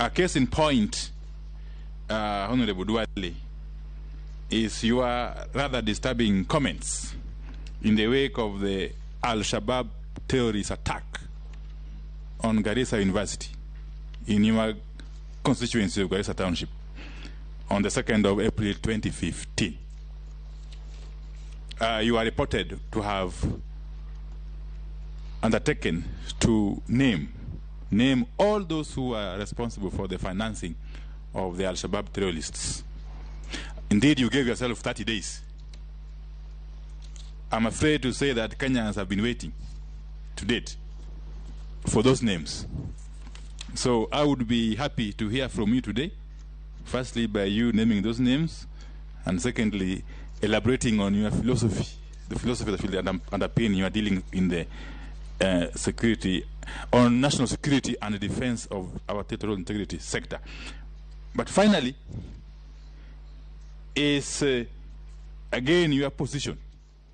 A case in point, Honorable Duale, is your rather disturbing comments in the wake of the Al-Shabaab terrorist attack on Garisa University in your constituency of Garisa Township on the 2nd of April 2015. You are reported to have undertaken to name all those who are responsible for the financing of the Al-Shabaab terrorists. Indeed, you gave yourself 30 days. I'm afraid to say that Kenyans have been waiting to date for those names. So I would be happy to hear from you today, firstly by you naming those names, and secondly, elaborating on your philosophy, the philosophy that will underpin your dealing in the security, on national security and the defense of our territorial integrity sector. But finally, is again your position